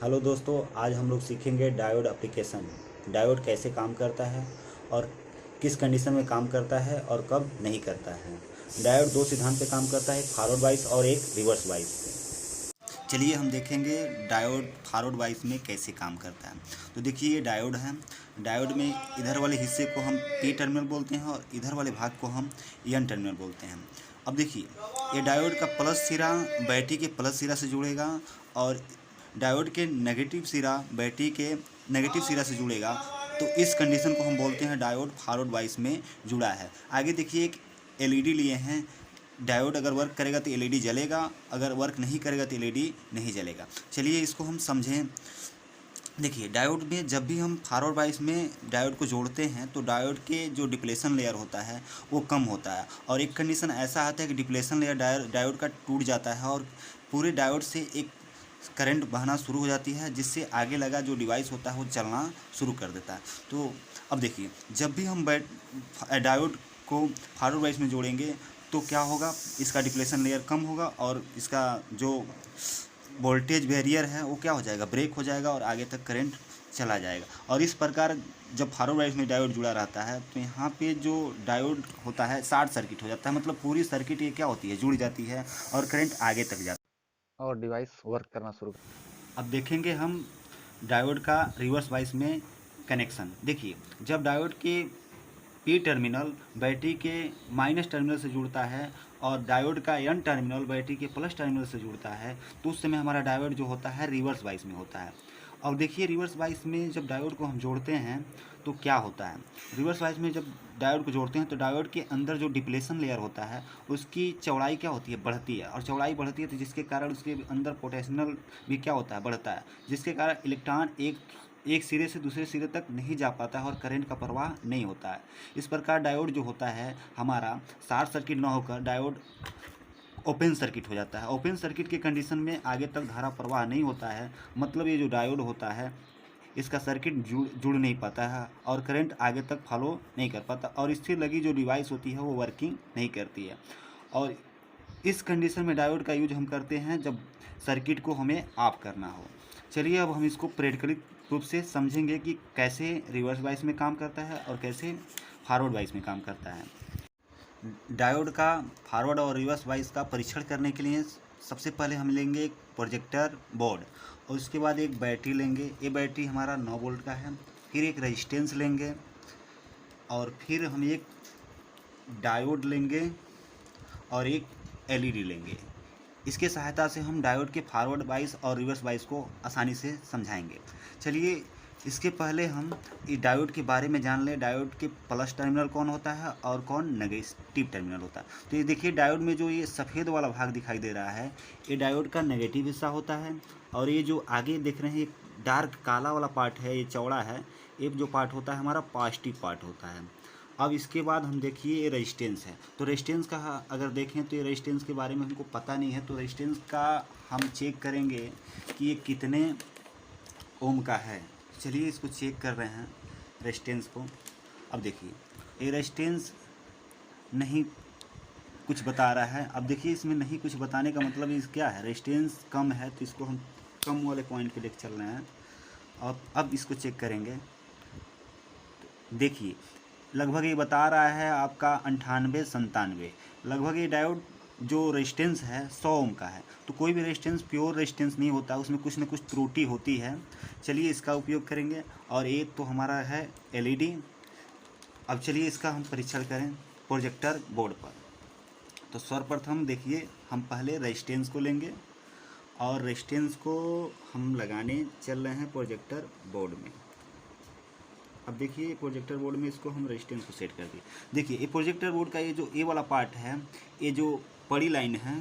Hello दोस्तों, आज हम लोग सीखेंगे डायोड एप्लीकेशन। डायोड कैसे काम करता है और किस कंडीशन में काम करता है और कब नहीं करता है। डायोड दो सिद्धांत पे काम करता है, एक फॉरवर्ड बाइस और एक रिवर्स बाइस पे। चलिए हम देखेंगे डायोड फॉरवर्ड बाइस में कैसे काम करता है। तो देखिए ये डायोड है। डायोड में इधर वाले हिस्से को हम पी टर्मिनल बोलते हैं और इधर वाले भाग को हम एन टर्मिनल बोलते हैं। अब देखिए ये डायोड का प्लस सिरा बैटरी के प्लस सिरा से जुड़ेगा और डायोड के नेगेटिव सिरा बैटरी के नेगेटिव सिरा से जुड़ेगा। तो इस कंडीशन को हम बोलते हैं डायोड फॉरवर्ड बाइस में जुड़ा है। आगे देखिए एक एलईडी लिए हैं। डायोड अगर वर्क करेगा तो एलईडी जलेगा, अगर वर्क नहीं करेगा तो एलईडी नहीं जलेगा। चलिए इसको हम समझें। देखिए डायोड में जब भी हम फॉरवर्ड बाइस में डायोड को जोड़ते हैं तो डायोड के जो डिप्लेशन लेयर होता है वो कम होता है, और एक कंडीशन ऐसा आता है कि डिप्लेशन लेयर डायोड का टूट जाता है और पूरे डायोड से एक करंट बहना शुरू हो जाती है, जिससे आगे लगा जो डिवाइस होता है वो चलना शुरू कर देता है। तो अब देखिए जब भी हम डायोड को फॉरवर्ड बाइस में जोड़ेंगे तो क्या होगा, इसका डिप्लेशन लेयर कम होगा और इसका जो वोल्टेज बैरियर है वो क्या हो जाएगा, ब्रेक हो जाएगा और आगे तक करंट चला जाएगा। और इस प्रकार जब फॉरवर्ड बाइस में डायोड जुड़ा रहता है तो यहाँ पे जो डायोड होता है शॉर्ट सर्किट हो जाता है, मतलब पूरी सर्किट ये क्या होती है, जुड़ जाती है और करंट आगे तक जाता और डिवाइस वर्क करना शुरू कर। है। अब देखेंगे हम डायोड का रिवर्स बाइस में कनेक्शन। देखिए जब डायोड के पी टर्मिनल बैटरी के माइनस टर्मिनल से जुड़ता है और डायोड का एन टर्मिनल बैटरी के प्लस टर्मिनल से जुड़ता है तो उस समय हमारा डायोड जो होता है रिवर्स बाइस में होता है। अब देखिए रिवर्स बाइस में जब डायोड को हम जोड़ते हैं तो क्या होता है। रिवर्स बाइस में जब डायोड को जोड़ते हैं तो डायोड के अंदर जो डिप्लेशन लेयर होता है उसकी चौड़ाई क्या होती है, बढ़ती है, और चौड़ाई बढ़ती है तो जिसके कारण उसके अंदर पोटेंशियल भी क्या होता है, बढ़ता है, जिसके कारण इलेक्ट्रॉन एक सिरे से दूसरे सिरे तक नहीं जा पाता है और करंट का प्रवाह नहीं होता है। इस प्रकार डायोड जो होता है हमारा शॉर्ट सर्किट न होकर डायोड ओपन सर्किट हो जाता है। ओपन सर्किट के कंडीशन में आगे तक धारा प्रवाह नहीं होता है, मतलब ये जो डायोड होता है इसका सर्किट जुड़ नहीं पाता है और करंट आगे तक फॉलो नहीं कर पाता और स्थिर लगी जो डिवाइस होती है वो वर्किंग नहीं करती है। और इस कंडीशन में डायोड का यूज हम करते हैं जब सर्किट को हमें ऑफ करना हो। चलिए अब हम इसको प्रैक्टिकली रूप से समझेंगे कि कैसे रिवर्स बाइस में काम करता है और कैसे फॉरवर्ड बाइस में काम करता है। डायोड का फॉरवर्ड और रिवर्स बाइस का परीक्षण करने के लिए सबसे पहले हम लेंगे एक प्रोजेक्टर बोर्ड और उसके बाद एक बैटरी लेंगे। ये बैटरी हमारा 9 वोल्ट का है। फिर एक रेजिस्टेंस लेंगे और फिर हम एक डायोड लेंगे और एक एलईडी लेंगे। इसके सहायता से हम डायोड के फॉरवर्ड बाइस और रिवर्स बाइस को आसानी से समझाएंगे। चलिए इसके पहले हम इस डायोड के बारे में जान लें। डायोड के प्लस टर्मिनल कौन होता है और कौन नेगेटिव टर्मिनल होता है। तो ये देखिए डायोड में जो ये सफ़ेद वाला भाग दिखाई दे रहा है ये डायोड का नेगेटिव हिस्सा होता है, और ये जो आगे देख रहे हैं डार्क काला वाला पार्ट है, ये चौड़ा है, ये जो पार्ट होता है हमारा पॉजिटिव पार्ट होता है। अब इसके बाद हम देखिए ये रेजिस्टेंस है। तो रेजिस्टेंस का अगर देखें तो ये रेजिस्टेंस के बारे में हमको पता नहीं है, तो रेजिस्टेंस का हम चेक करेंगे कि ये कितने ओम का है। चलिए इसको चेक कर रहे हैं रेजिस्टेंस को। अब देखिए ये रेजिस्टेंस नहीं कुछ बता रहा है। अब देखिए इसमें नहीं कुछ बताने का मतलब इस क्या है, रेजिस्टेंस कम है तो इसको हम कम वाले पॉइंट पे लेकर चल रहे हैं। अब इसको चेक करेंगे। देखिए लगभग ये बता रहा है आपका 98-97। लगभग ये डायोड जो रेजिस्टेंस है 100 ओम का है। तो कोई भी रेजिस्टेंस प्योर रेजिस्टेंस नहीं होता, उसमें कुछ ना कुछ त्रुटि होती है। चलिए इसका उपयोग करेंगे। और ये तो हमारा है एलईडी। अब चलिए इसका हम परीक्षण करें प्रोजेक्टर बोर्ड पर। तो सर्वप्रथम देखिए हम पहले रेजिस्टेंस को लेंगे और रेजिस्टेंस को हम लगाने चल रहे हैं प्रोजेक्टर बोर्ड में। अब देखिए प्रोजेक्टर बोर्ड में इसको हम रेजिस्टेंस को सेट कर दिए। देखिए ये प्रोजेक्टर बोर्ड का ये जो ए वाला पार्ट है, ये जो बड़ी लाइन है,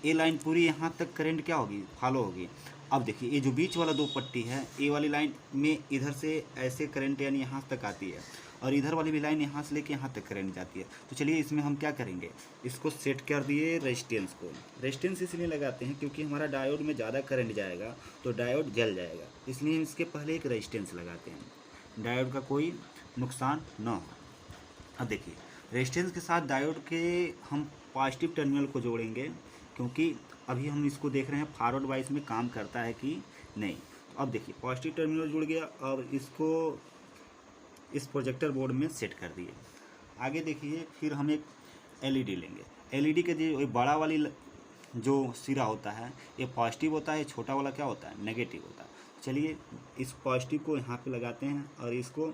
ये लाइन पूरी यहाँ तक करंट क्या होगी, फॉलो होगी। अब देखिए ये जो बीच वाला दो पट्टी है, ए वाली लाइन में इधर से ऐसे करंट यानी यहाँ तक आती है और इधर वाली भी लाइन यहाँ से लेके यहाँ तक करंट जाती है। तो चलिए इसमें हम क्या करेंगे, इसको सेट कर दिए रेजिस्टेंस को। रेजिस्टेंस इसलिए लगाते हैं क्योंकि हमारा डायोड में ज़्यादा करंट जाएगा तो डायोड जल जाएगा, इसलिए हम इसके पहले एक रेजिस्टेंस लगाते हैं, डायोड का कोई नुकसान न हो। अब देखिए रेजिस्टेंस के साथ डायोड के हम पॉजिटिव टर्मिनल को जोड़ेंगे, क्योंकि अभी हम इसको देख रहे हैं फॉरवर्ड वाइस में काम करता है कि नहीं। अब देखिए पॉजिटिव टर्मिनल जुड़ गया और इसको इस प्रोजेक्टर बोर्ड में सेट कर दिए। आगे देखिए फिर हम एक एलईडी लेंगे। एलईडी के जो बड़ा वाली जो सिरा होता है ये पॉजिटिव होता है, छोटा वाला क्या होता है नेगेटिव होता है। चलिए इस पॉजिटिव को यहाँ पे लगाते हैं और इसको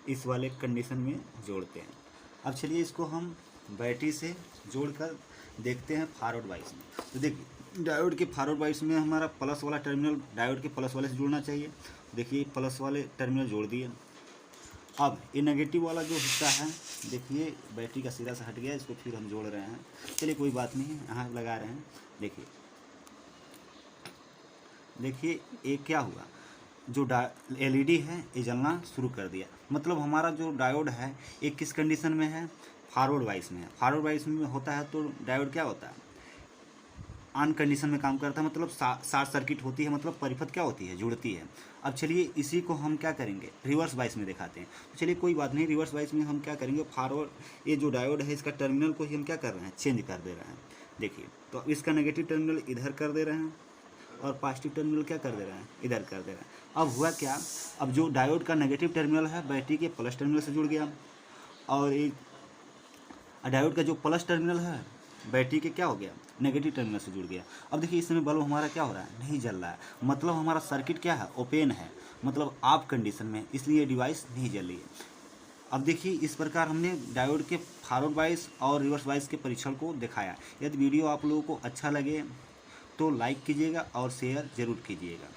इस वाले कंडीशन में जोड़ते हैं। अब चलिए इसको हम बैटरी से जोड़कर देखते हैं फॉरवर्ड वाइस में। तो देखिए डायोड के फॉरवर्ड वाइस में हमारा प्लस वाला टर्मिनल डायोड के प्लस वाले से जुड़ना चाहिए। देखिए प्लस वाले टर्मिनल जोड़ दिए। अब ये नेगेटिव वाला जो हिस्सा है देखिए बैटरी का सिरा से हट गया, इसको फिर हम जोड़ रहे हैं। चलिए कोई बात नहीं, यहाँ लगा रहे हैं। देखिए ये क्या हुआ, जो एलईडी है ये जलना शुरू कर दिया। मतलब हमारा जो डायोड है ये किस कंडीशन में है, फॉरवर्ड वाइस में है। फॉरवर्ड वाइस में होता है तो डायोड क्या होता है ऑन कंडीशन में काम करता है, मतलब शॉर्ट सर्किट होती है, मतलब परिपथ क्या होती है जुड़ती है। अब चलिए इसी को हम क्या करेंगे रिवर्स वाइस में दिखाते हैं। तो चलिए कोई बात नहीं, रिवर्स वाइस में हम क्या करेंगे फॉरवर्ड ये जो डायोड है इसका टर्मिनल को ही हम क्या कर रहे हैं चेंज कर दे रहे हैं। देखिए तो इसका नेगेटिव टर्मिनल इधर कर दे रहे हैं और पॉजिटिव टर्मिनल क्या कर दे रहे हैं इधर कर दे रहे हैं। अब हुआ क्या, अब जो डायोड का नेगेटिव टर्मिनल है बैटरी के प्लस टर्मिनल से जुड़ गया और एक डायोड का जो प्लस टर्मिनल है बैटरी के क्या हो गया नेगेटिव टर्मिनल से जुड़ गया। अब देखिए इस समय बल्ब हमारा क्या हो रहा है नहीं जल रहा है, मतलब हमारा सर्किट क्या है ओपन है, मतलब ऑफ कंडीशन में, इसलिए डिवाइस नहीं जल रही है। अब देखिए इस प्रकार हमने डायोड के फॉरवर्ड वाइस और रिवर्स वाइस के परीक्षण को दिखाया। यदि वीडियो आप लोगों को अच्छा लगे तो लाइक कीजिएगा और शेयर ज़रूर कीजिएगा।